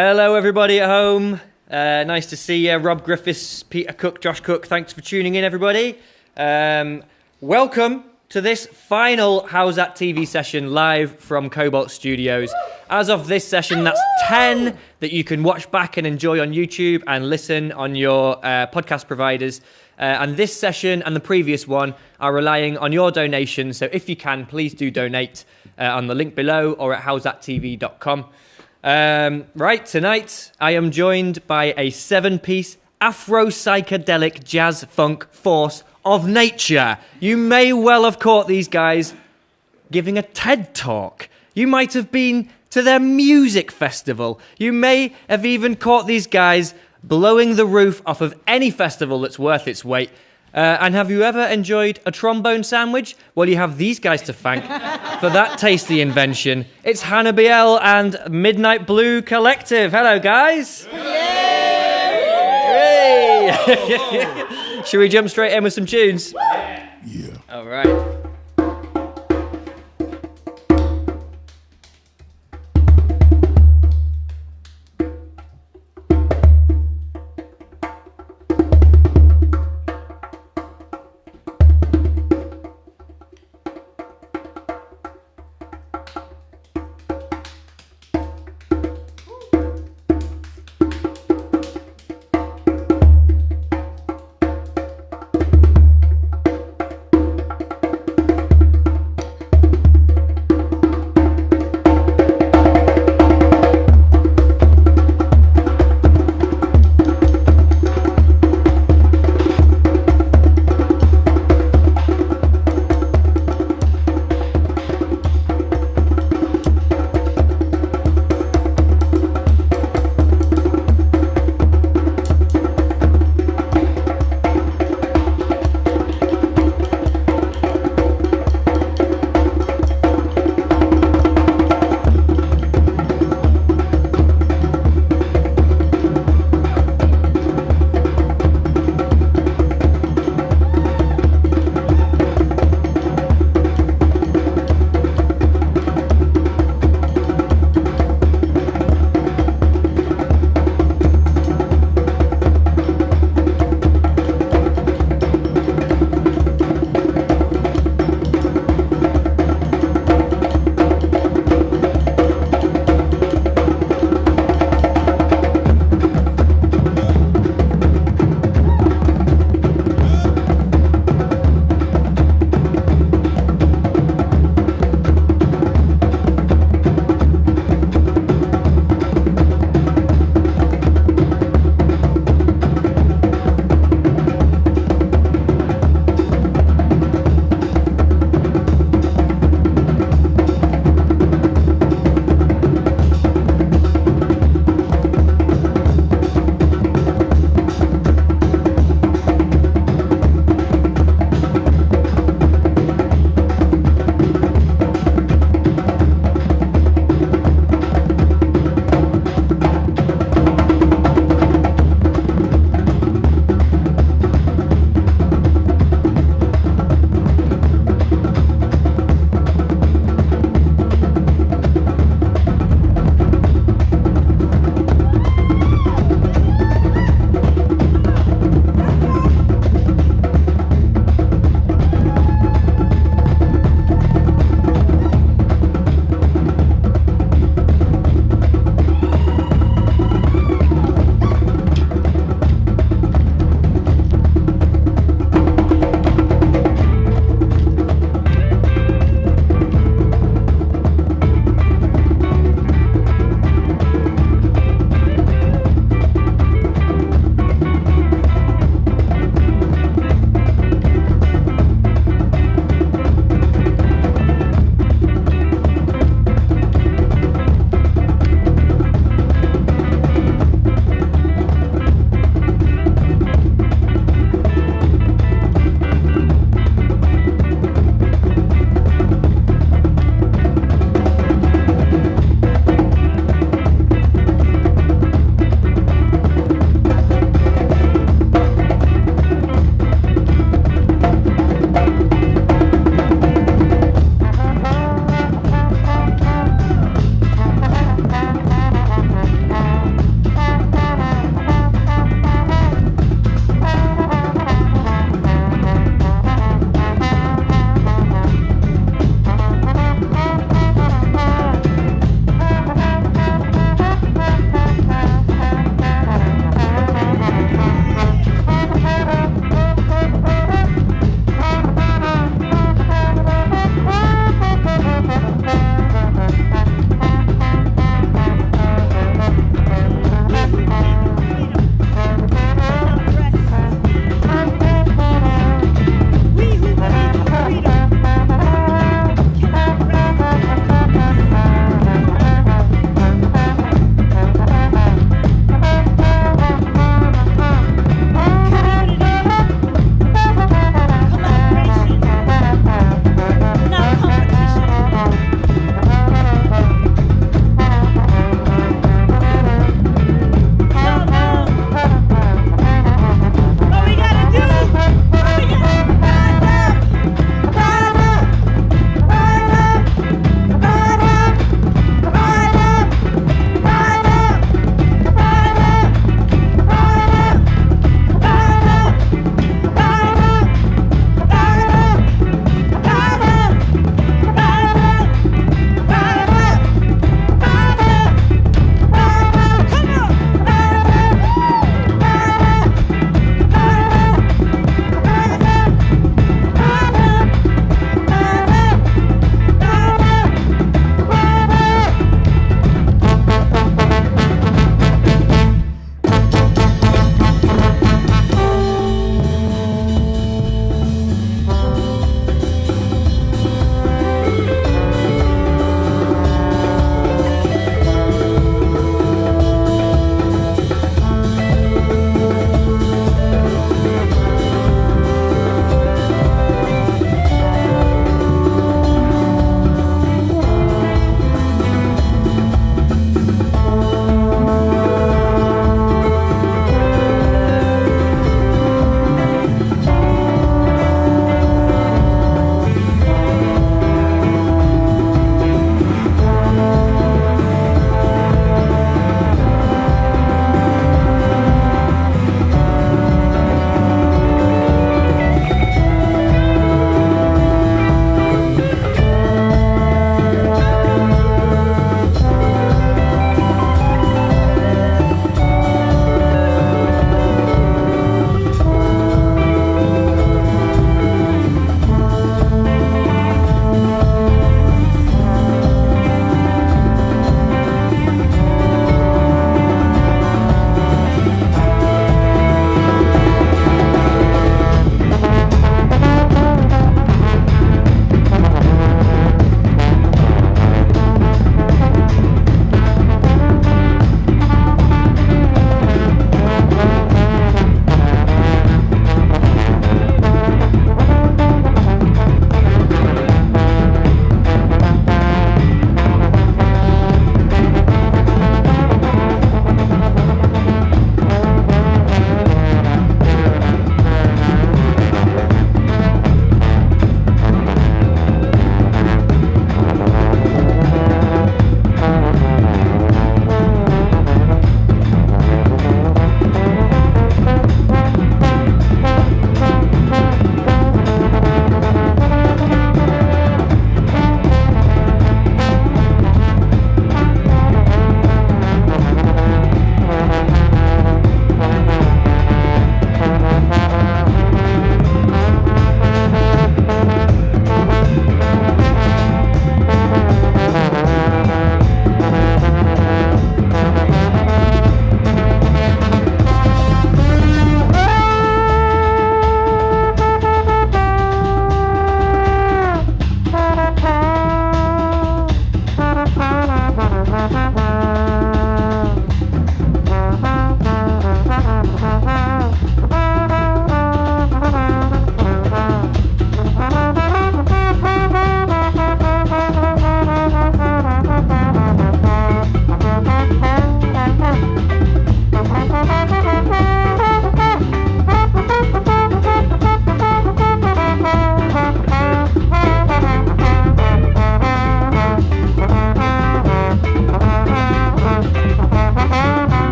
Hello, everybody at home. Nice to see you. Rob Griffiths, Peter Cook, Josh Cook. Thanks for tuning in, everybody. Welcome to this final Howzat TV session live from Cobalt Studios. As of this session, that's 10 that you can watch back and enjoy on YouTube and listen on your podcast providers. And this session and the previous one are relying on your donation. So if you can, please do donate on the link below or at howzattv.com. Right, tonight I am joined by a 7-piece Afro-psychedelic jazz funk force of nature. You may well have caught these guys giving a TED Talk. You might have been to their music festival. You may have even caught these guys blowing the roof off of any festival that's worth its weight. And have you ever enjoyed a trombone sandwich? Well, you have these guys to thank for that tasty invention. It's Hannabiell and Midnight Blue Collective. Hello, guys. Yay! Should we jump straight in with some tunes? Yeah. All right.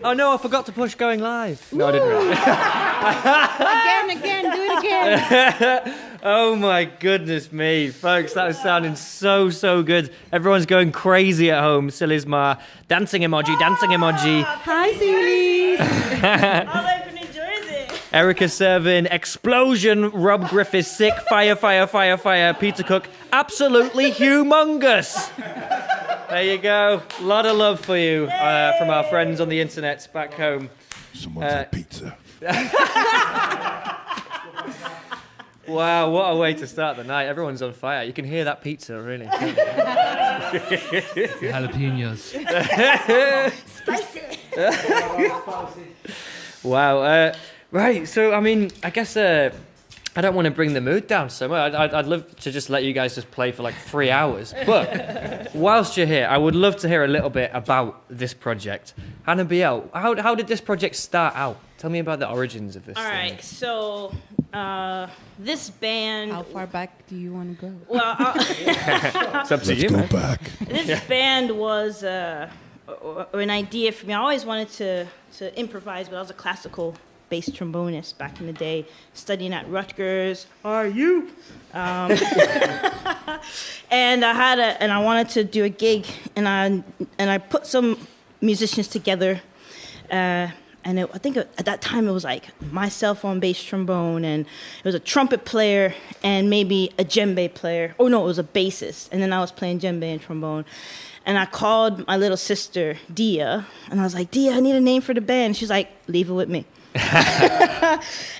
Oh no, I forgot to push going live. No, I didn't really. Again, do it again. Oh my goodness me. Folks, that was sounding so good. Everyone's going crazy at home. Silly's my dancing emoji. Hi, Silly. All the way from New Jersey. Erica serving explosion, Rob Griffiths sick, fire, Peter Cook, absolutely humongous. There you go. A lot of love for you from our friends on the internet back home. Someone said pizza. Wow, what a way to start the night. Everyone's on fire. You can hear that pizza, really. Jalapenos. Spicy. Wow. Right, so, I mean, I guess I don't want to bring the mood down so much. I'd love to just let you guys just play for like 3 hours. But whilst you're here, I would love to hear a little bit about this project. Hannabiell, how did this project start out? Tell me about the origins of this All thing. right, so this band. How far back do you want to go? Well, It's up to Let's you, go man. back. this band was an idea for me. I always wanted to improvise, but I was a classical bass trombonist back in the day, studying at Rutgers. Are you? And I wanted to do a gig, and I put some musicians together. I think at that time it was like myself on bass trombone, and it was a trumpet player and maybe a djembe player. Oh no, it was a bassist, and then I was playing djembe and trombone. And I called my little sister Dia, and I was like, Dia, I need a name for the band. She's like, leave it with me.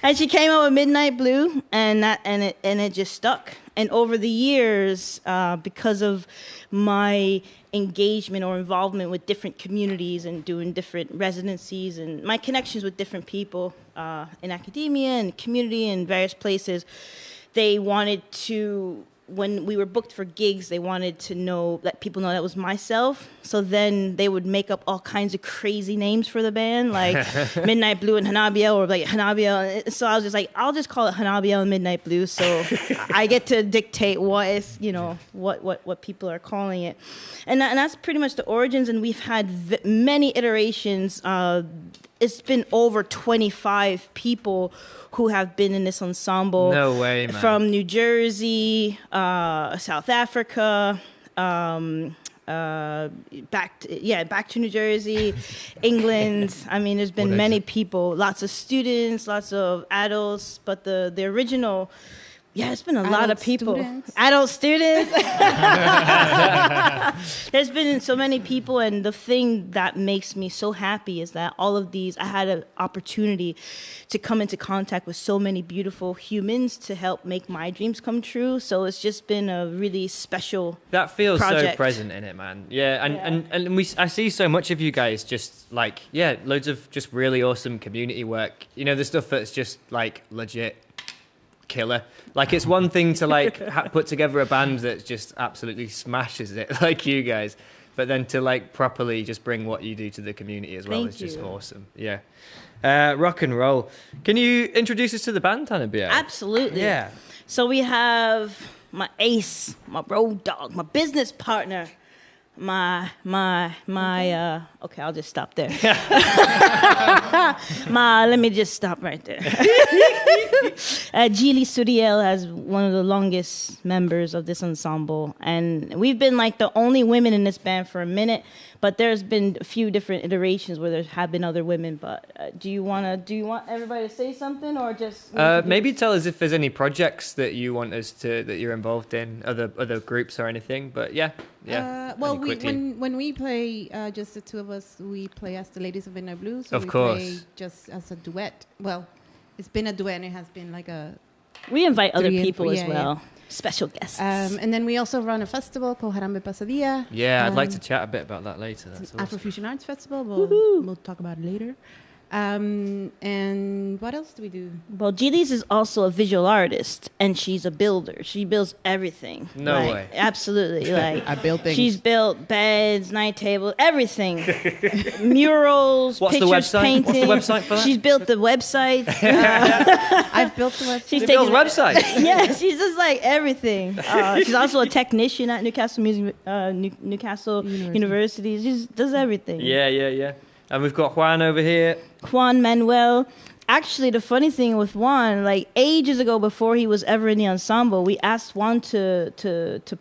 And she came up with Midnight Blue, and it just stuck. And over the years, because of my engagement or involvement with different communities and doing different residencies and my connections with different people in academia and community and various places, they wanted to, when we were booked for gigs, they wanted to let people know that was myself. So then they would make up all kinds of crazy names for the band, like Midnight Blue and Hannabiell, or like Hannabiell. So I was just like, I'll just call it Hannabiell and Midnight Blue. So I get to dictate what is, what people are calling it. And that's pretty much the origins. And we've had many iterations. It's been over 25 people who have been in this ensemble. No way, man. From New Jersey, South Africa, back to New Jersey, England. I mean, there's been many people, lots of students, lots of adults, but the original. Yeah, it's been a lot of people. Adult students. There's been so many people, and the thing that makes me so happy is that all of these, I had an opportunity to come into contact with so many beautiful humans to help make my dreams come true. So it's just been a really special That feels project. so present in it, man. Yeah, and I see so much of you guys just like, loads of just really awesome community work. You know, the stuff that's just like legit killer. Like, it's one thing to like put together a band that just absolutely smashes it, like you guys, but then to like properly just bring what you do to the community as well is just awesome. Yeah. Rock and roll. Can you introduce us to the band, Hannabiell? Absolutely. Yeah. So we have my ace, my road dog, my business partner, okay, I'll just stop there. Let me just stop right there. Gili Suriel has one of the longest members of this ensemble, and we've been like the only women in this band for a minute, but there's been a few different iterations where there have been other women. But do you want everybody to say something, or just maybe tell us if there's any projects that you want us to, that you're involved in, other groups or anything? But well, when we play, just the two of us, we play as the Ladies of Midnight Blue. So of we course. play just as a duet. Well, it's been a duet, and it has been like a. We invite other people as yeah, well. Yeah. Special guests. And then we also run a festival called Jarambe Pasadilla. Yeah, I'd like to chat a bit about that later. That's awesome. Afrofusion Arts Festival. We'll talk about it later. And what else do we do? Well, Gili's is also a visual artist, and she's a builder. She builds everything. No way. Absolutely. Like, I build things. She's built beds, night tables, everything. Murals, pictures, painting. What's the website for that? She's built the website. I've built the website. She's builds website. Yeah, she's just like everything. She's also a technician at Newcastle University. She does everything. Yeah. And we've got Juan over here. Juan Manuel. Actually, the funny thing with Juan, like ages ago, before he was ever in the ensemble, we asked Juan to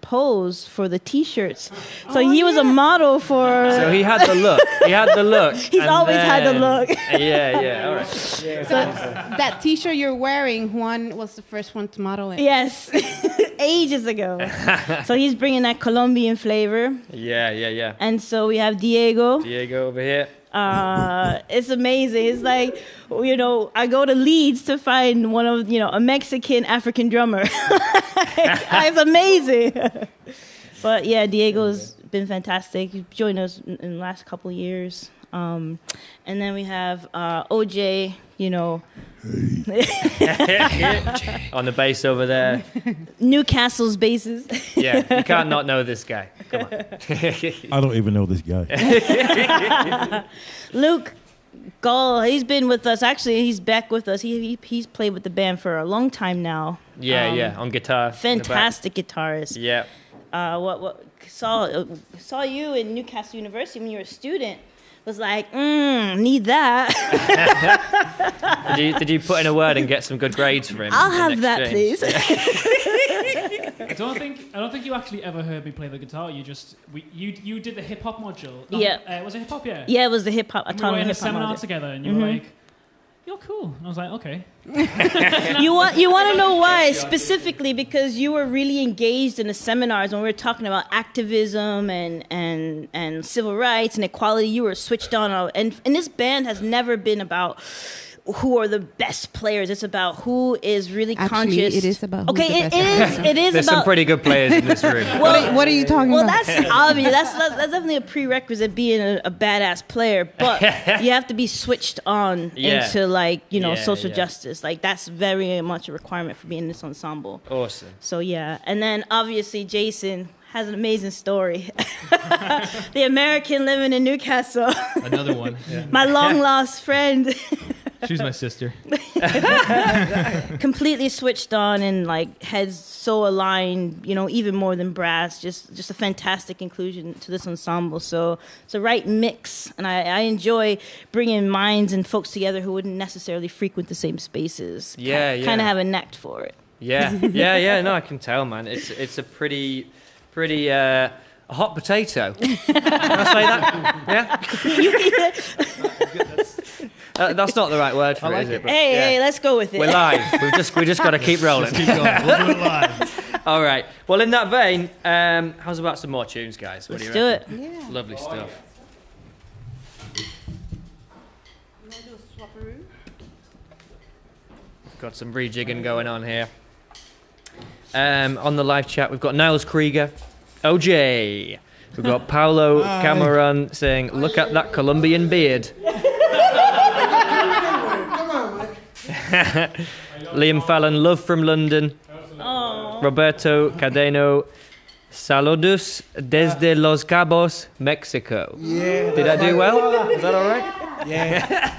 pose for the T-shirts. So he was a model for. So he had the look. He had the look. He's always had the look. Yeah. All right. So that T-shirt you're wearing, Juan was the first one to model it. Yes, ages ago. So he's bringing that Colombian flavor. Yeah. And so we have Diego. Diego over here. It's amazing. It's like, I go to Leeds to find one of, a Mexican African drummer. It's amazing. But yeah, Diego's been fantastic. He's joined us in the last couple of years. And then we have OJ, on the bass over there. Newcastle's basses. Yeah, you can't not know this guy. Come on. I don't even know this guy. Luke Gall, he's been with us. Actually, he's back with us. He's played with the band for a long time now. Yeah, on guitar. Fantastic guitarist. Yeah. What saw you in Newcastle University when you were a student. Was like, need that. Did you put in a word and get some good grades for him? I'll have that, please. I don't think you actually ever heard me play the guitar. You did the hip hop module. Yeah. Was it hip hop? Yeah. Yeah, it was the hip hop. We were in a seminar together, and you were like, "You're cool." And I was like, "Okay." You want to know why? Specifically because you were really engaged in the seminars when we were talking about activism and civil rights and equality. You were switched on, and this band has never been about who are the best players. It's about who is really conscious. It is about it is. There's about some pretty good players in this room. What are you talking about? Well, that's obvious. That's definitely a prerequisite being a badass player. But you have to be switched on into social justice. Like that's very much a requirement for being in this ensemble. Awesome. So yeah, and then obviously Jason has an amazing story. The American living in Newcastle. Another one. Yeah. My long lost friend. She's my sister. Completely switched on and like heads so aligned, even more than brass. Just a fantastic inclusion to this ensemble. So it's a right mix, and I enjoy bringing minds and folks together who wouldn't necessarily frequent the same spaces. Kind of have a knack for it. Yeah. No, I can tell, man. It's a pretty a hot potato. Can I say that? Yeah. That's not the right word for it, is it? But, hey, let's go with it. We're live. We just got to keep rolling. Keep going. We'll do it live. All right. Well, in that vein, how's about some more tunes, guys? What Let's do you reckon? do it. Yeah. Lovely stuff. We've got some rejigging going on here. On the live chat, we've got Niles Krieger, OJ. We've got Paolo Cameron saying, "Look at that Colombian beard." Liam Fallon, love from London. Oh. Roberto Cadeno, saludos desde Los Cabos, Mexico. Yeah. Did I do well? Is that all right? Yeah.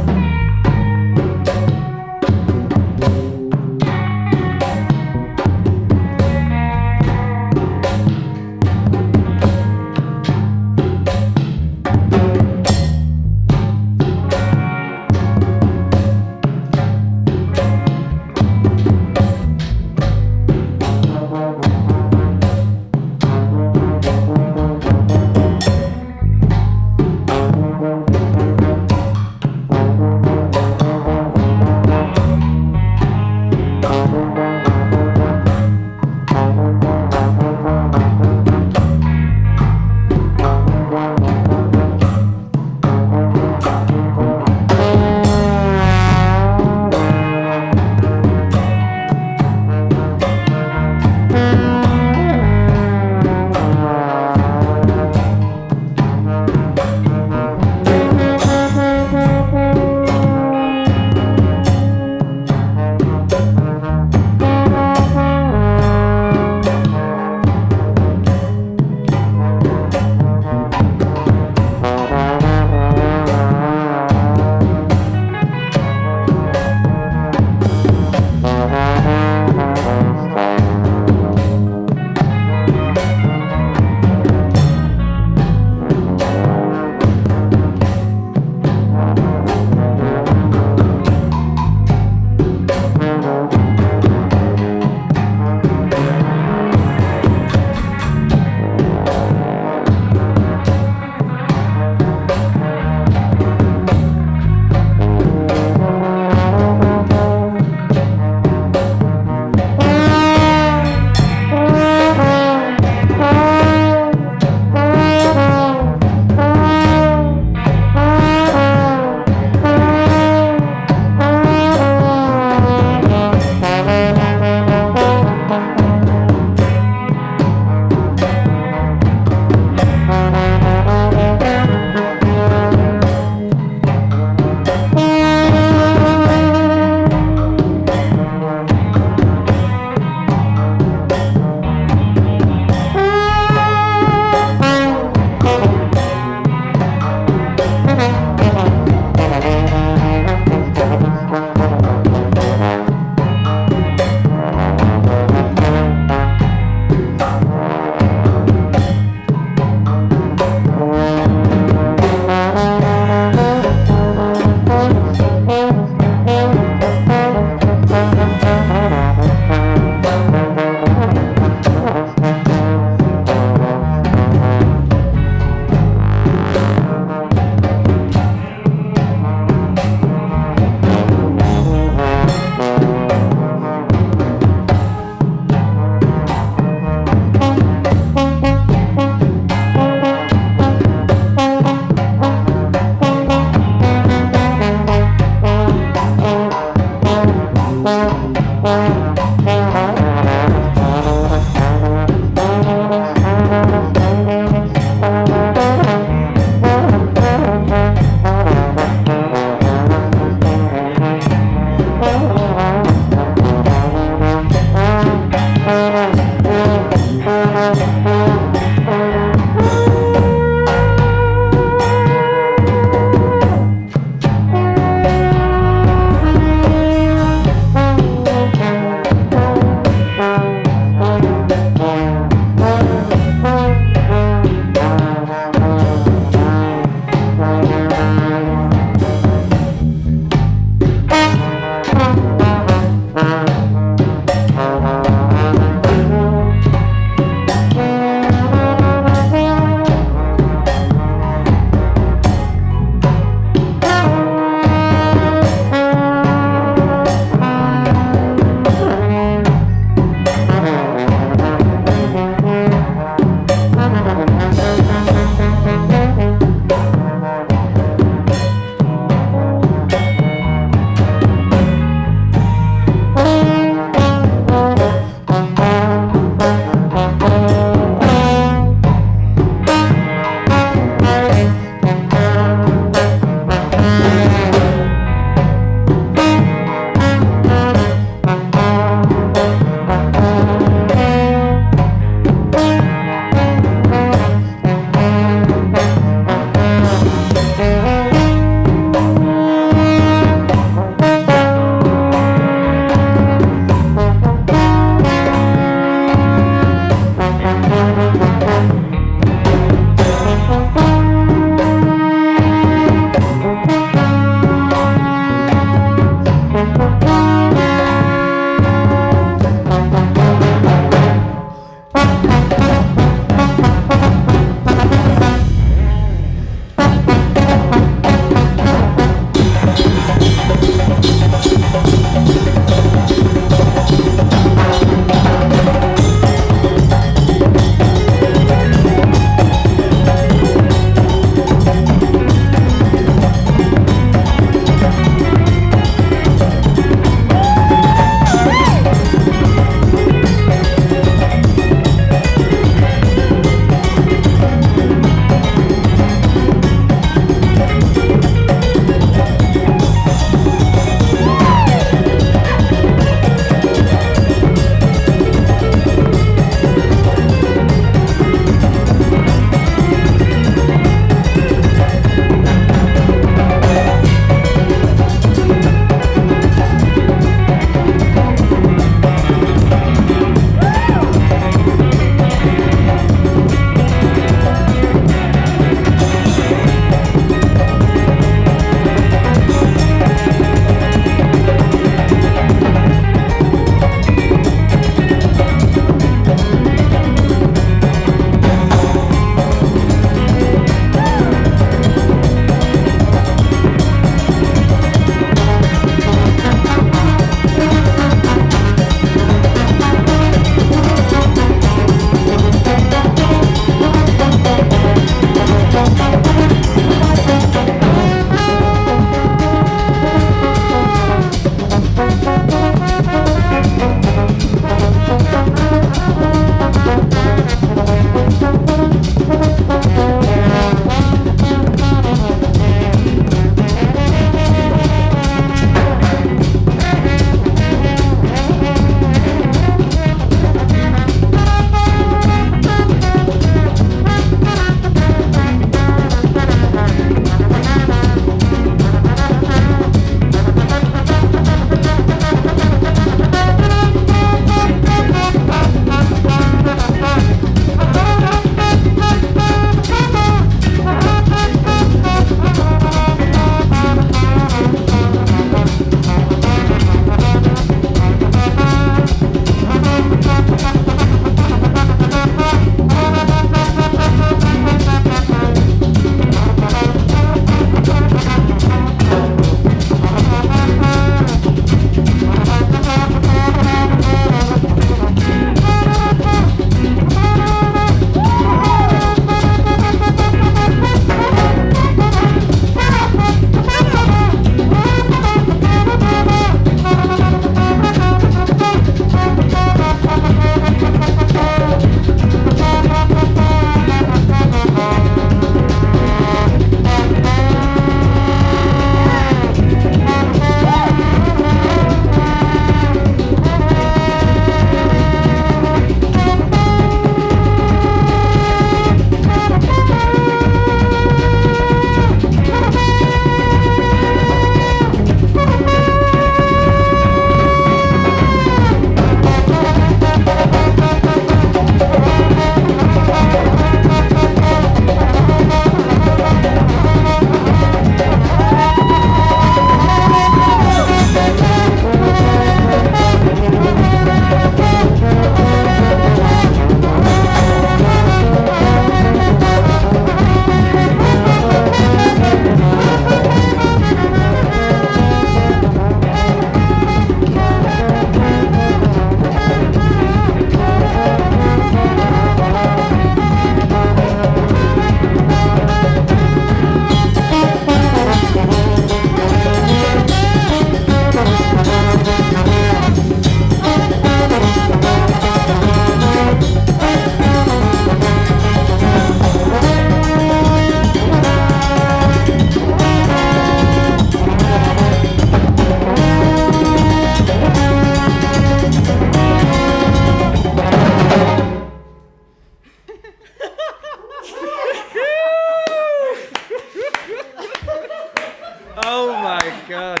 God.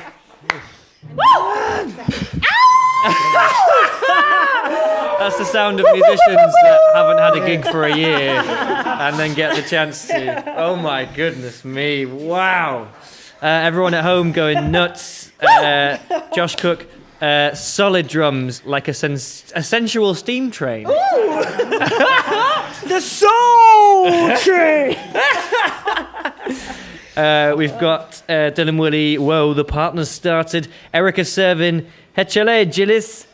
That's the sound of musicians that haven't had a gig for a year and then get the chance to. Oh my goodness me. Wow. Everyone at home going nuts. Josh Cook, solid drums like a sensual steam train. The soul train. We've got Dylan Willie. Whoa, the partners started. Erica Servin. Hechele Gillis.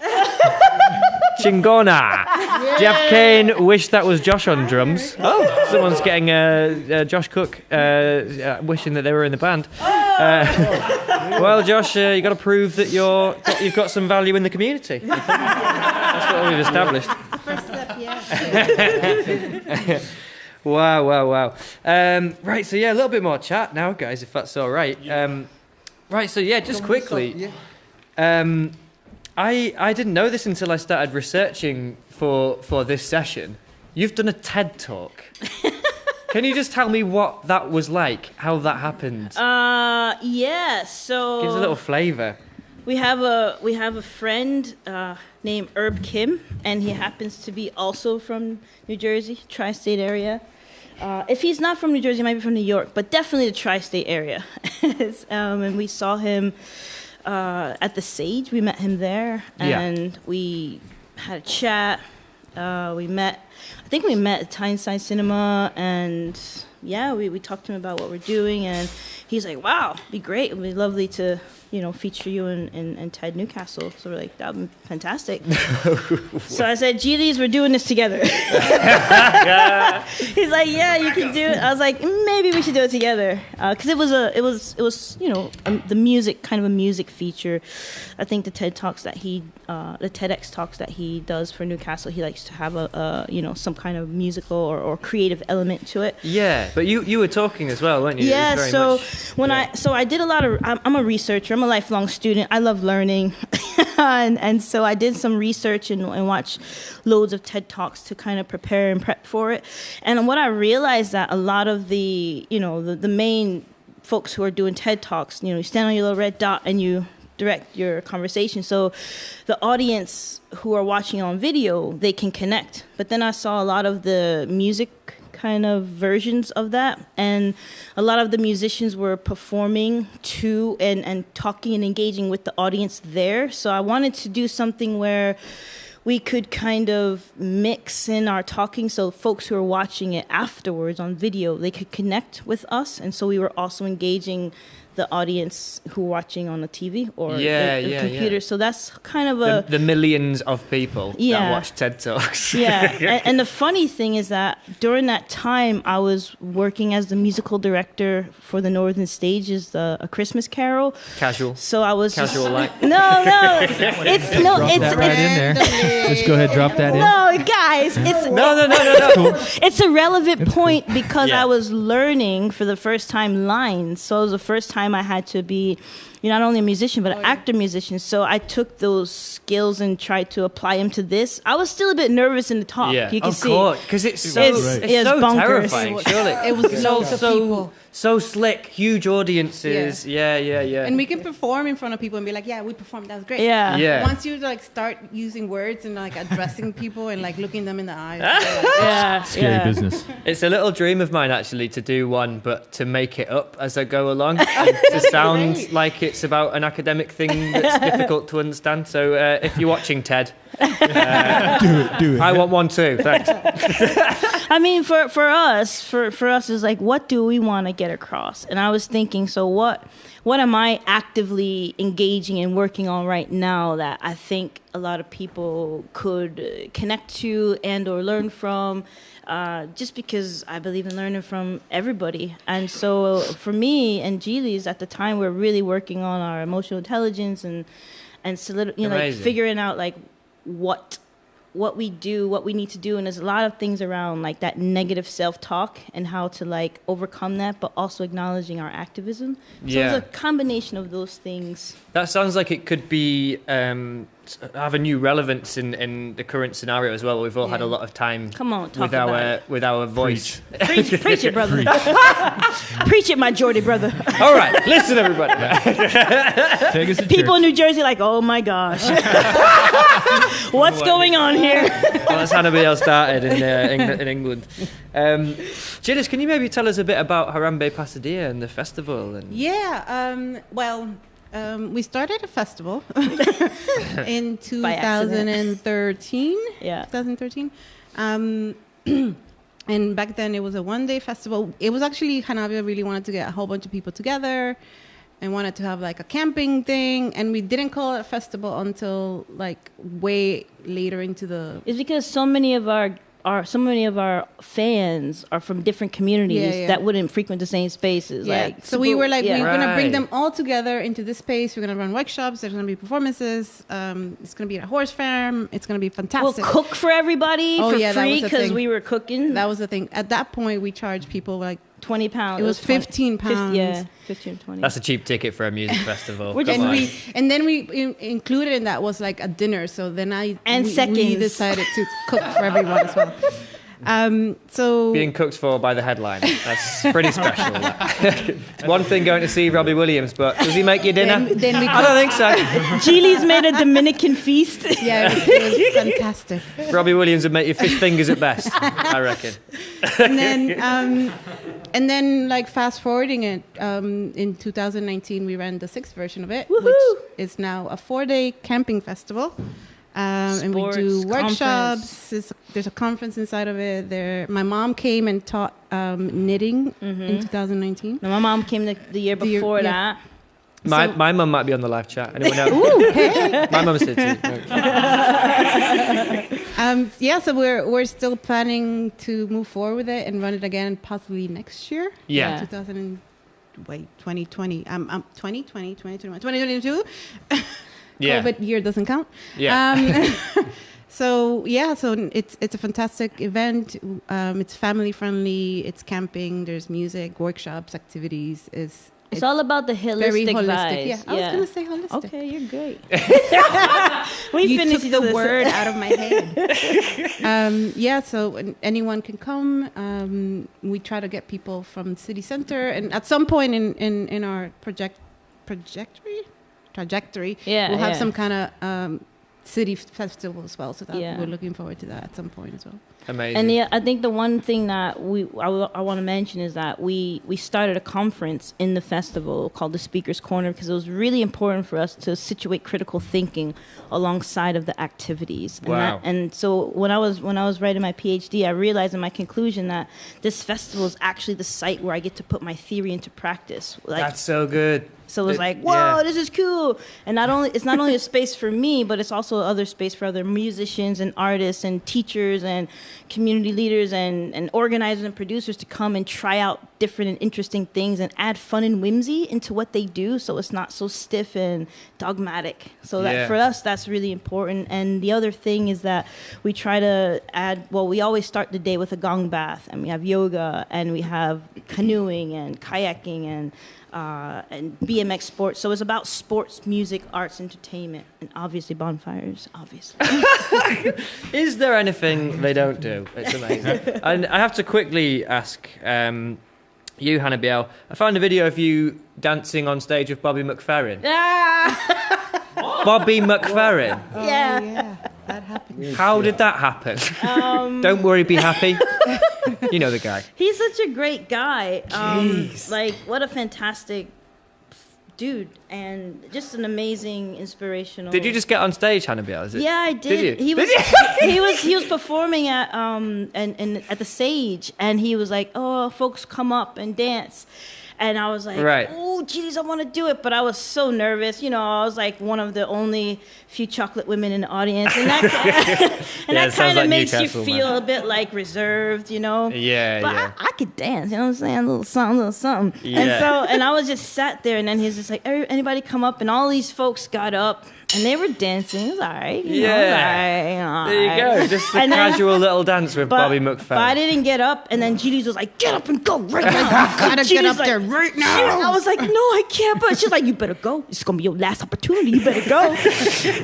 Chingona. Jeff Kane. Wish that was Josh on drums. Oh, someone's getting Josh Cook wishing that they were in the band. Well, Josh, you got to prove that you've got some value in the community. That's what we've established. First step, yeah. Wow. Right, so yeah, a little bit more chat now, guys, if that's all right. Right, so yeah, just quickly. I didn't know this until I started researching for this session. You've done a TED Talk. Can you just tell me what that was like, how that happened? Yeah, so... Gives a little flavour. We have a friend named Herb Kim, and he happens to be also from New Jersey, tri-state area. If he's not from New Jersey, he might be from New York, but definitely the tri-state area. And we saw him at the Sage. We met him there, and we had a chat. I think we met at Tyneside Cinema, and yeah, we talked to him about what we're doing, and he's like, wow, it'd be great. It'd be lovely to, feature you in TED Newcastle. So we're like, that would be fantastic. So I said, Geely's, we're doing this together. He's like, yeah, you can do it. I was like, maybe we should do it together. Because it was the music, kind of a music feature. I think the TED Talks that the TEDx Talks that he does for Newcastle, he likes to have some kind of musical or creative element to it. Yeah, but you were talking as well, weren't you? Yeah, I did a lot of, I'm a researcher, I'm a lifelong student, I love learning, and so I did some research and watched loads of TED Talks to kind of prepare and prep for it. And what I realized that a lot of the main folks who are doing TED Talks, you stand on your little red dot and you direct your conversation. So the audience who are watching on video, they can connect. But then I saw a lot of the music kind of versions of that, and a lot of the musicians were performing to and talking and engaging with the audience there. So I wanted to do something where we could kind of mix in our talking, so folks who are watching it afterwards on video, they could connect with us, and so we were also engaging the audience who are watching on the TV or the computer. Yeah. So that's kind of the millions of people that watch TED Talks. Yeah, and the funny thing is that during that time, I was working as the musical director for the Northern Stages, A Christmas Carol. Casual. So I was casual like. No, it's right in there. Just go ahead, drop that in. No, guys, it's no. Cool. It's a relevant point because I was learning for the first time lines. So it was the first time I had to be not only a musician but an actor-musician. So I took those skills and tried to apply them to this. I was still a bit nervous in the talk. You can see, because it's so terrifying. Surely it was loads of people. So slick, huge audiences. Yeah. And we can perform in front of people and be like, yeah, we performed. That was great. Yeah. Once you start using words and addressing people and looking them in the eyes. Scary business. It's a little dream of mine actually to do one, but to make it up as I go along and to sound like it's about an academic thing that's difficult to understand. So if you're watching TED, do it. I want one too. Thanks. I mean, for us, is like, what do we want to get across? And I was thinking, so what am I actively engaging and working on right now that I think a lot of people could connect to and or learn from? Just because I believe in learning from everybody. And so for me and Geely's at the time, we're really working on our emotional intelligence and figuring out what we do, what we need to do. And there's a lot of things around that negative self-talk and how to overcome that, but also acknowledging our activism. So it's a combination of those things. That sounds like it could be have a new relevance in the current scenario as well. We've all had a lot of time with our voice. Preach it, brother. Preach it, my Geordie brother. All right, listen, everybody. Take us to People in church. New Jersey like, oh my gosh, what's going on here? Well, that's Hannabiell started in England. Gillis, can you maybe tell us a bit about Hannabiell Pasadena and the festival? And We started a festival in 2013. Yeah. 2013. And back then it was a one-day festival. It was actually, Hannabiell really wanted to get a whole bunch of people together and wanted to have like a camping thing. And we didn't call it a festival until like way later into the... It's because so many of our fans are from different communities that wouldn't frequent the same spaces. So we were like, we're going to bring them all together into this space. We're going to run workshops. There's going to be performances. It's going to be at a horse farm. It's going to be fantastic. We'll cook for everybody for free because we were cooking. That was the thing. At that point, we charged people like £20. It was 15 pounds. 15 or 20. That's a cheap ticket for a music festival. And then we included in that was like a dinner. So then we decided to cook for everyone as well. So being cooked for by the headliner, that's pretty special. It's one thing going to see Robbie Williams, but does he make you dinner? Then I don't think so. Geely's made a Dominican feast. Yeah, it was fantastic. Robbie Williams would make you fish fingers at best, I reckon. And then like fast forwarding it, in 2019 we ran the 6th version of it, Woohoo! which is now a 4-day camping festival. And we do workshops. There's a conference inside of it. My mom came and taught knitting in 2019. No, my mom came the year before that. My mum might be on the live chat. Anyone know? Ooh, hey. My mum's here too. So we're still planning to move forward with it and run it again possibly next year. Yeah. 2020. 2022. Yeah. COVID year doesn't count. Yeah. So it's a fantastic event. It's family friendly. It's camping. There's music, workshops, activities. It's all about the holistic very holistic. vibes. Yeah, I was gonna say holistic. Okay, you're great. You took the word out of my head. So anyone can come. We try to get people from city center, and at some point in our trajectory, we'll have some kind of city festival as well. So we're looking forward to that at some point as well. Amazing. And I think the one thing that I want to mention is that we started a conference in the festival called the Speaker's Corner because it was really important for us to situate critical thinking alongside of the activities. Wow. And so when I was writing my PhD, I realized in my conclusion that this festival is actually the site where I get to put my theory into practice. That's so good. So it was like, whoa, this is cool. And it's not only a space for me, but it's also other space for other musicians and artists and teachers and community leaders and organizers and producers to come and try out different and interesting things and add fun and whimsy into what they do so it's not so stiff and dogmatic. So that for us, that's really important. And the other thing is that we try to we always start the day with a gong bath, and we have yoga, and we have canoeing and kayaking and BMX sports. So it's about sports, music, arts, entertainment, and obviously bonfires, obviously. Is there anything they don't do? It's amazing. And I have to quickly ask you, Hannabiell, I found a video of you dancing on stage with Bobby McFerrin. Bobby McFerrin? Yeah. That happened. How did that happen? Don't worry, be happy. You know the guy. He's such a great guy. Jeez. What a fantastic dude, and just an amazing, inspirational. Did you just get on stage, Hannabiell? Yeah, I did. Did you? He was performing at at the Sage, and he was like, "Oh, folks, come up and dance." And I was like, oh, geez, I want to do it. But I was so nervous. You know, I was like one of the only few chocolate women in the audience. And that, that kind of makes Newcastle, you feel a bit like reserved, you know? But I could dance, you know what I'm saying? A little something. Yeah. And I was just sat there. And then he's was like, anybody come up? And all these folks got up and they were dancing. It was all right. There you go. Just a casual little dance with Bobby McFerrin. But I didn't get up. And then Judy's was like, get up and go right now. You gotta get up there right now. I was like, no, I can't. But she's like, you better go. It's going to be your last opportunity. You better go.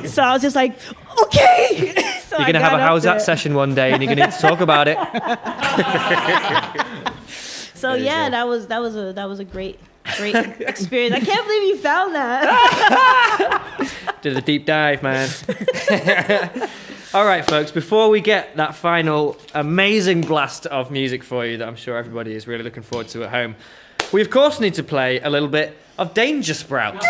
So I was just like, okay. So you're going to have a Howzat session one day and you're going to talk about it. So yeah, that was a great experience. I can't believe you found that. Did a deep dive, man. All right, folks, before we get that final amazing blast of music for you that I'm sure everybody is really looking forward to at home, we of course need to play a little bit of Danger Sprout.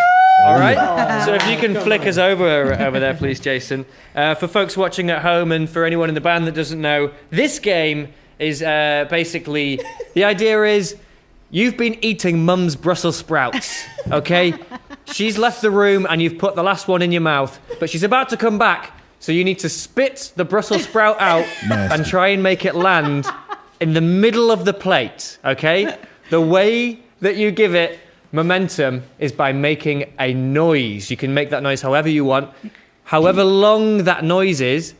All right? So if you can flick us over there, please, Jason. For folks watching at home and for anyone in the band that doesn't know, this game is basically, the idea is you've been eating Mum's Brussels sprouts, okay? She's left the room and you've put the last one in your mouth, but she's about to come back, so you need to spit the Brussels sprout out and try and make it land in the middle of the plate, okay? The way that you give it momentum is by making a noise. You can make that noise however you want. However long that noise is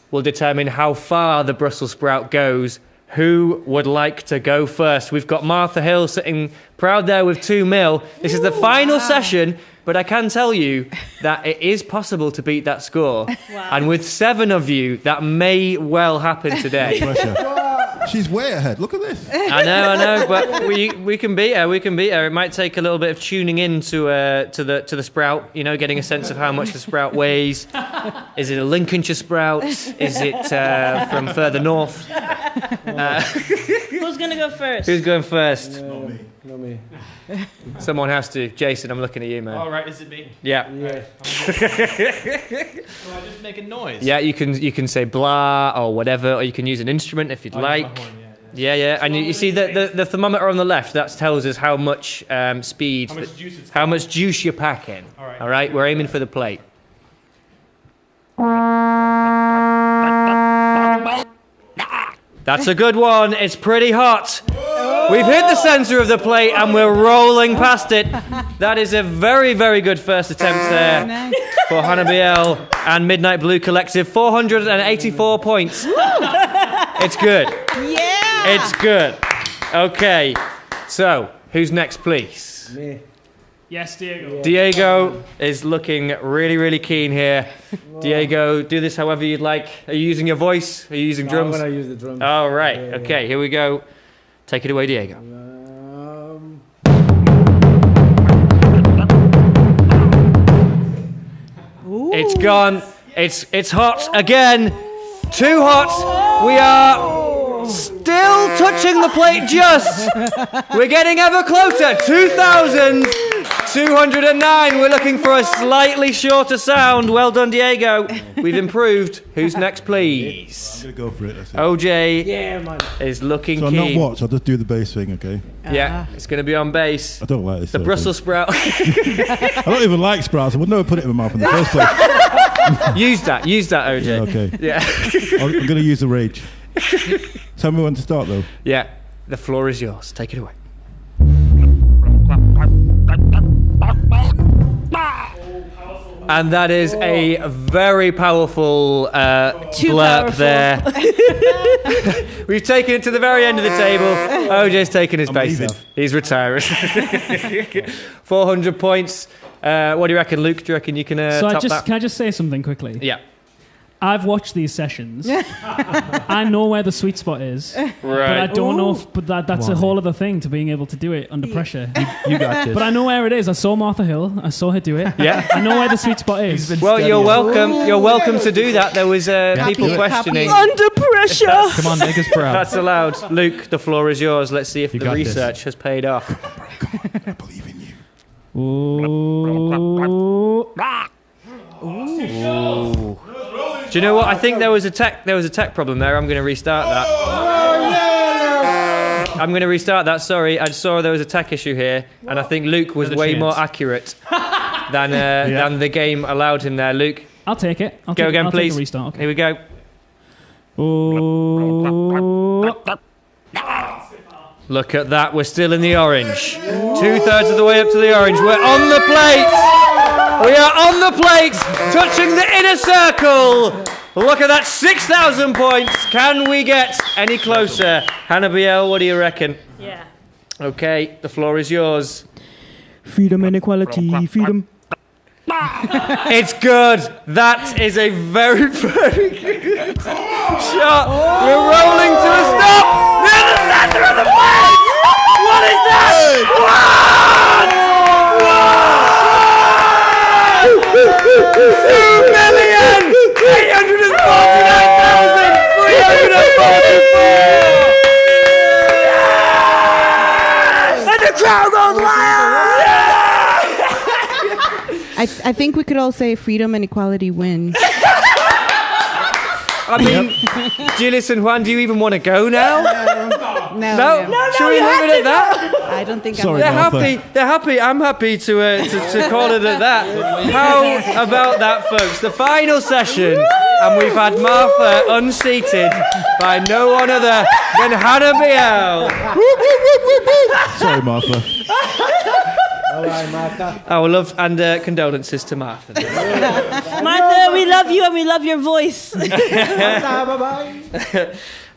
will determine how far the Brussels sprout goes. Who would like to go first? We've got Martha Hill sitting proud there with 2-0. This is the final session, but I can tell you that it is possible to beat that score. Wow. And with 7 of you, that may well happen today. She's way ahead. Look at this. I know, but we can beat her. We can beat her. It might take a little bit of tuning in to the sprout. You know, getting a sense of how much the sprout weighs. Is it a Lincolnshire sprout? Is it from further north? Who's gonna go first? Who's going first? Not me. Someone has to. Jason, I'm looking at you, man. All right, is it me? Yeah. Do I just make a noise? Yeah, you can say blah or whatever, or you can use an instrument if you'd like. Yeah. And you see the thermometer on the left, that tells us how much speed, how much juice you're packing. All right, we're aiming for the plate. That's a good one. It's pretty hot. We've hit the center of the plate and we're rolling past it. That is a very, very good first attempt there for Hannabiell and Midnight Blue Collective. 484 points. It's good. Yeah. It's good. Okay. So, who's next, please? Me. Yes, Diego. Diego is looking really, really keen here. Diego, do this however you'd like. Are you using your voice? Are you using drums? I'm going to use the drums. All right. Yeah. Okay, here we go. Take it away, Diego. It's gone. It's hot again. Too hot. We are still touching the plate just. We're getting ever closer. 2,209. We're looking for a slightly shorter sound. Well done, Diego. We've improved. Who's next, please? I'm going to go for it. That's it. OJ is looking So I'll keen. not watch, I'll just do the bass thing, okay? Yeah, it's going to be on bass. I don't like this. The Brussels sprout. I don't even like sprouts. I would never put it in my mouth in the first place. Use that, OJ. Okay. Yeah. I'm going to use the rage. Tell me when to start, though. Yeah, the floor is yours. Take it away. And that is a very powerful blurb there. We've taken it to the very end of the table. OJ's taken his bass off. He's retiring. 400 points. What do you reckon, Luke? Do you reckon you can top that? Can I just say something quickly? Yeah. I've watched these sessions. I know where the sweet spot is, Right. but I don't know. That's a whole other thing to being able to do it under pressure. You got this. But I know where it is. I saw Martha Hill. I saw her do it. Yeah. I know where the sweet spot is. Well, you're welcome. You're welcome to do that. There was people questioning. Under pressure. Come on, make us proud. That's allowed. Luke, the floor is yours. Let's see if You the got this. research has paid off. I believe in you. Ooh. Ooh. Do you know what? I think there was a tech problem there. I'm going to restart that. I'm going to restart that. Sorry, I saw there was a tech issue here, and I think Luke was way more accurate than the game allowed him there. Luke, I'll take it. go again, please. Take a restart. Okay. Here we go. Ooh. Look at that, we're still in the orange. 2/3 of the way up to the orange. We're on the plate. We are on the plate, touching the inner circle. Look at that, 6,000 points. Can we get any closer? Hannabiell, what do you reckon? Yeah. Okay, the floor is yours. Freedom and equality, freedom. It's good. That is a very, very good shot. We're rolling to a stop. Near the center of the plate. What is that? $2,849,344. And the crowd goes wild. I think we could all say freedom and equality win. I mean, Gillis and Juan, do you even want to go now? No. Should we leave it at that? I don't think Sorry, They're Martha. happy. They're happy. I'm happy to call it at that. How about that, folks? The final session, and we've had Martha unseated by no one other than Hannabiell. Sorry, Martha. All right, Martha. Our love and condolences to Martha. Martha, we love you and we love your voice. Bye-bye.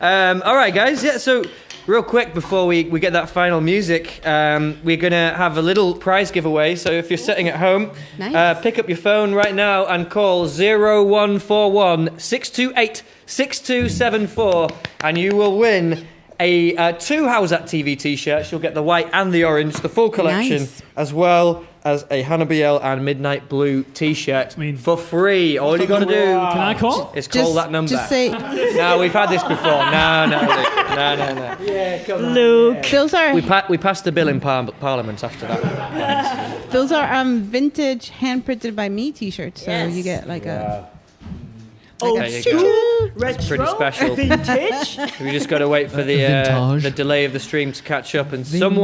All right, guys. Yeah, so real quick before we get that final music, we're going to have a little prize giveaway. So if you're sitting at home, Nice. pick up your phone right now and call 0141 628 6274 and you will win a 2 Howzat TV t-shirts. You'll get the white and the orange, the full collection, Nice. as well as a Hannabiell and Midnight Blue t-shirt for free. All you got to do Can I call? is call that number. Just say No, we've had this before. No. Yeah, come on. Luke. those are We passed the bill in Parliament after that. those are vintage hand printed by me t-shirts. So Yes. you get like a Oh, There you shoot. go. Retro. pretty special. Vintage. We just got to wait for the delay of the stream to catch up, and some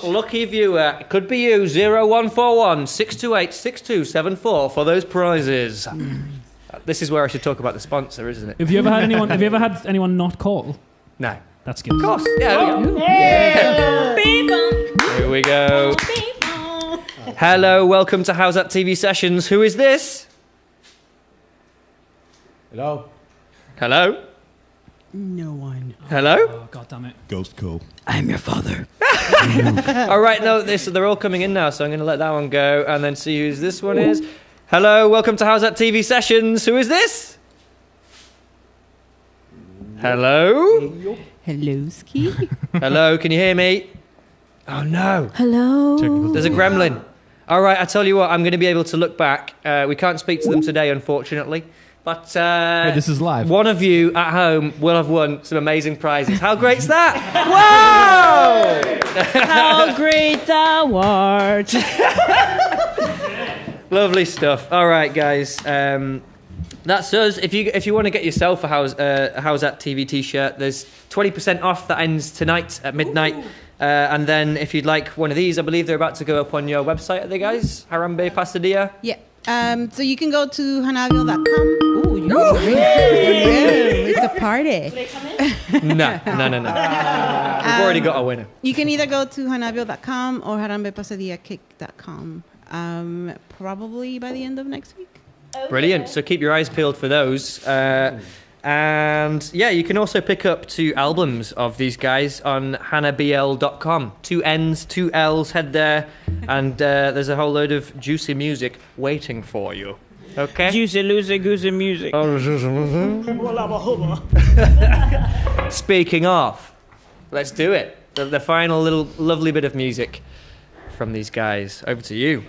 lucky viewer, it could be you, 0141 628 6274 for those prizes. This is where I should talk about the sponsor, isn't it? Have you ever had anyone not call? No. That's good. Of course. Yeah, there we go. Here we go. Hello, welcome to Howzat TV Sessions. Who is this? Hello. Hello? no one. Hello? Oh, God damn it. Ghost call. I'm your father. All right, no, they're all coming in now, so I'm going to let that one go and then see who this one is. Hello, welcome to Howzat TV Sessions. Who is this? Hello? Hello, Ski. Hello, can you hear me? Oh, no. Hello. There's a gremlin. All right, I tell you what, I'm going to be able to look back. We can't speak to them today, unfortunately. But Hey, this is live. one of you at home will have won some amazing prizes. How great's that? Wow! How great thou art. Lovely stuff. All right, guys. That's us. If you want to get yourself a Howzat TV t-shirt, there's 20% off that ends tonight at midnight. And then if you'd like one of these, I believe they're about to go up on your website, are they, guys? Harambe Pasadilla? Yeah. So you can go to hannabiell.com. Ooh, it's a party. No. We've already got a winner. You can either go to hannabiell.com or harambepasadilla.kick.com. Probably by the end of next week. Brilliant. So keep your eyes peeled for those. And yeah, you can also pick up 2 albums of these guys on hannabiell.com. 2 N's, 2 L's, head there. And there's a whole load of juicy music waiting for you. Okay? Juicy, loosey, goosey music. Speaking of, let's do it. The final little lovely bit of music from these guys. Over to you.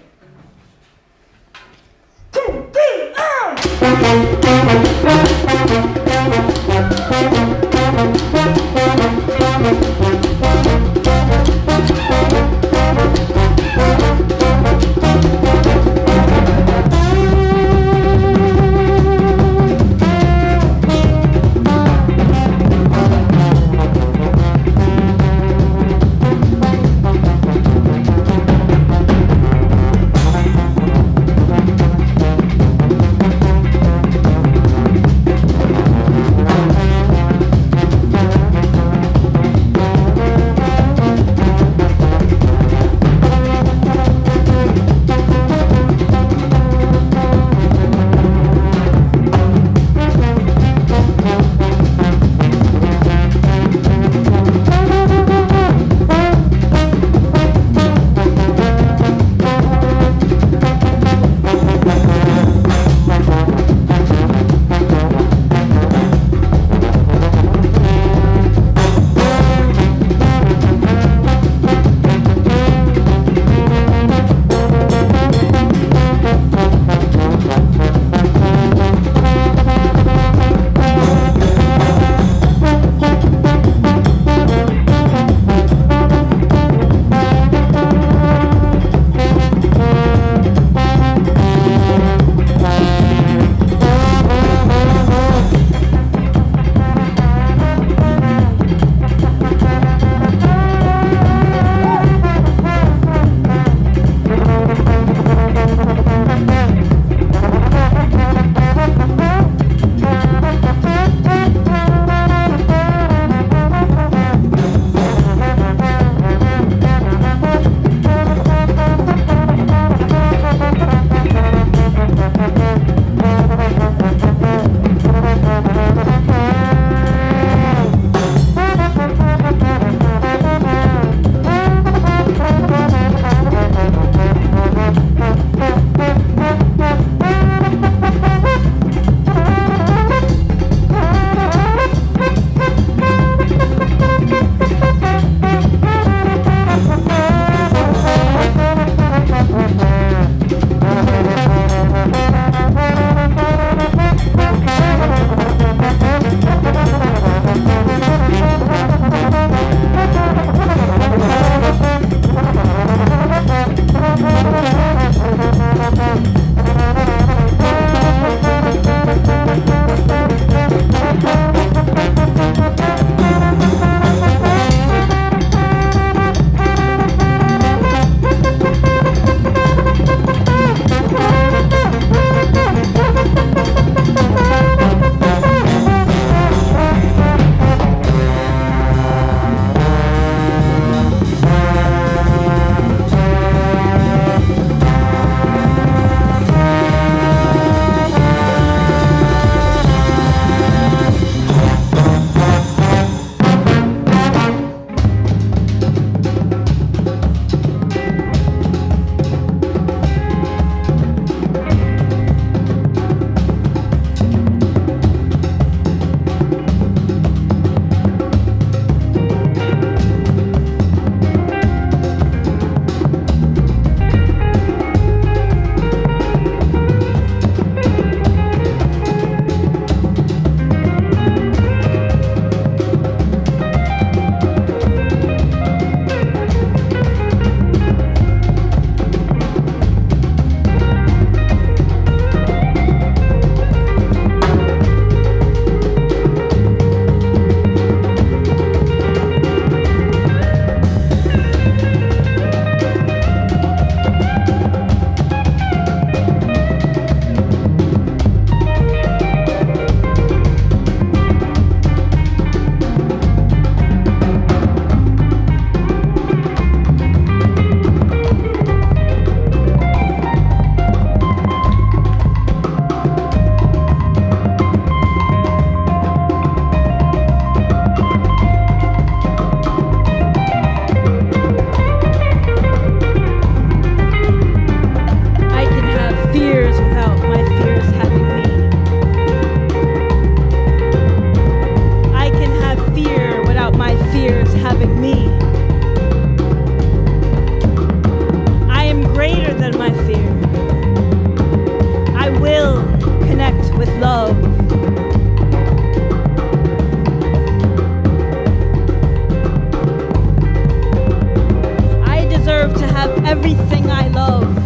deserve to have everything I love.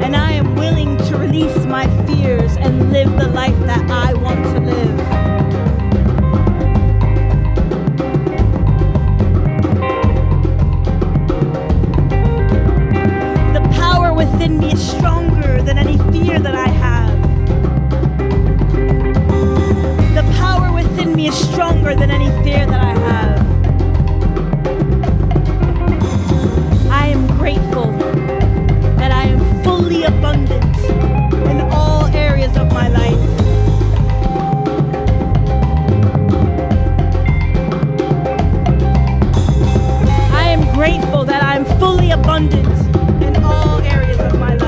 And I am willing to release my fears and live the life that I want to live. The power within me is stronger than any fear that I have. The power within me is stronger than any fear that I have. I am grateful that I am fully abundant in all areas of my life. I am grateful that I am fully abundant in all areas of my life.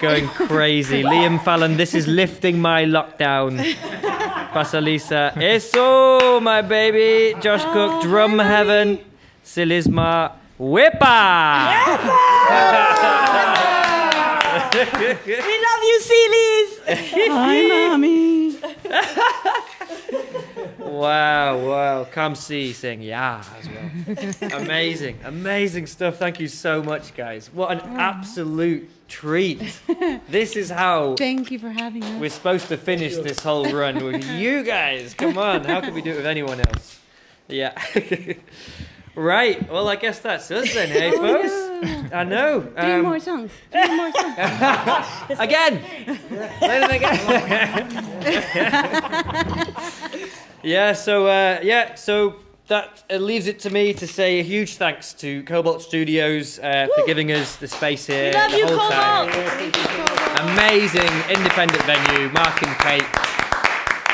going crazy. Liam Fallon, this is lifting my lockdown. Basalisa, eso, my baby. Josh Cook, Drum Heaven. Silisma, Whippa. We love you, Sealies. Hi, mommy. Wow. Come see, sing yeah as well. Amazing stuff. Thank you so much, guys. What an absolute treat. This is how Thank you for having us. we're supposed to finish this whole run with you guys. Come on, how could we do it with anyone else? Yeah. Right, well, I guess that's us then, hey, folks? I know. Three more songs. Again! Play them again. So that leaves it to me to say a huge thanks to Cobalt Studios for giving us the space here. We love the you, whole Cobalt. time. Amazing independent venue, Mark and Kate.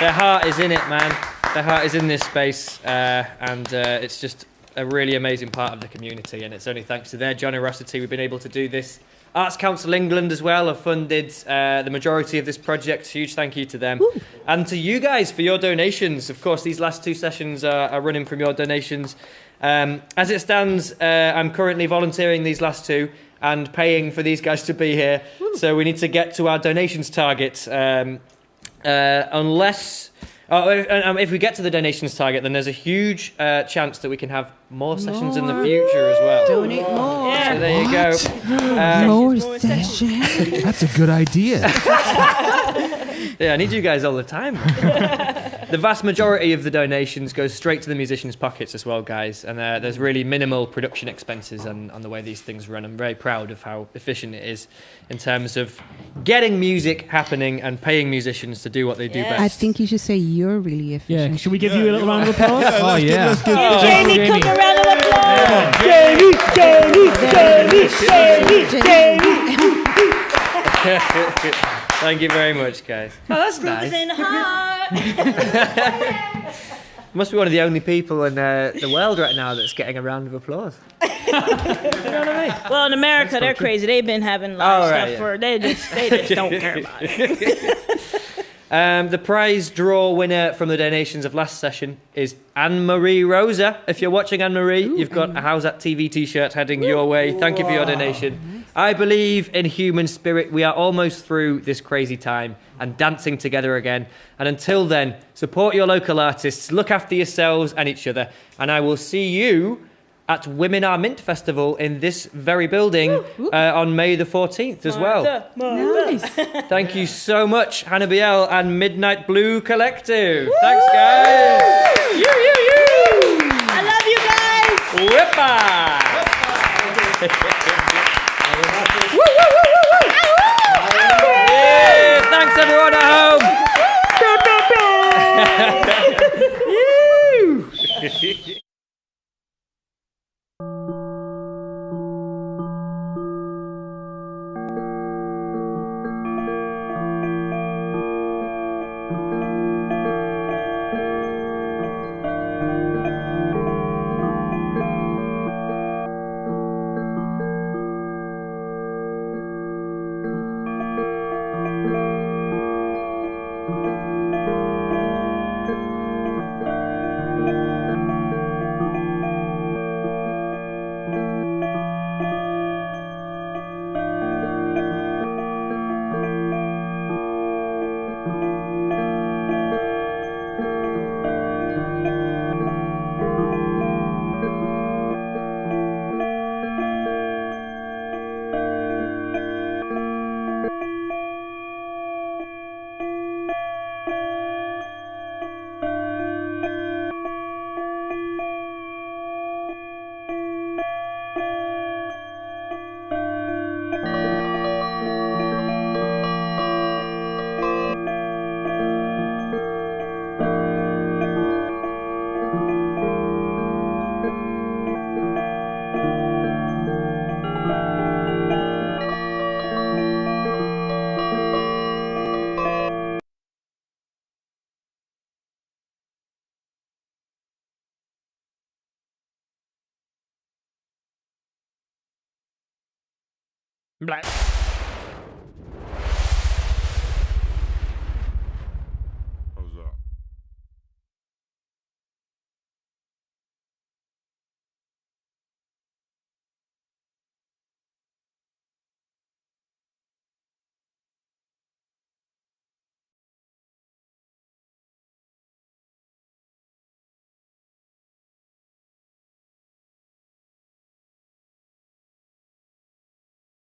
Their heart is in it, man. Their heart is in this space, and it's just a really amazing part of the community, and it's only thanks to their generosity we've been able to do this. Arts Council England as well have funded the majority of this project. Huge thank you to them. Woo. And to you guys for your donations. Of course, these last two sessions are running from your donations. As it stands, I'm currently volunteering these last two and paying for these guys to be here. Woo. So we need to get to our donations target. If we get to the donations target, then there's a huge chance that we can have more sessions in the future as well. Donate more. Yeah. So there you go. More sessions. That's a good idea. Yeah, I need you guys all the time. The vast majority of the donations goes straight to the musicians' pockets as well, guys. And there's really minimal production expenses on the way these things run. I'm very proud of how efficient it is in terms of getting music happening and paying musicians to do what they do best. I think you should say you're really efficient. Yeah, should we give you a little round of applause? Let's give Jamie, come a round of applause. Jamie. Thank you very much, guys. Oh, that's It's nice. in the heart. Must be one of the only people in the world right now that's getting a round of applause. Well, in America, they're crazy. They've been having live stuff for they just don't care about it. The prize draw winner from the donations of last session is Anne-Marie Rosa. If you're watching, Anne-Marie, you've got a Howzat TV t-shirt heading your way. Thank you for your donation. I believe in human spirit. We are almost through this crazy time and dancing together again. And until then, support your local artists, look after yourselves and each other. And I will see you at Women Are Mint Festival in this very building on May the 14th as well. Nice. Thank you so much, Hannabiell and Midnight Blue Collective. Thanks, guys. I love you guys. Whippa! Yeah, thanks, everyone at home. Black.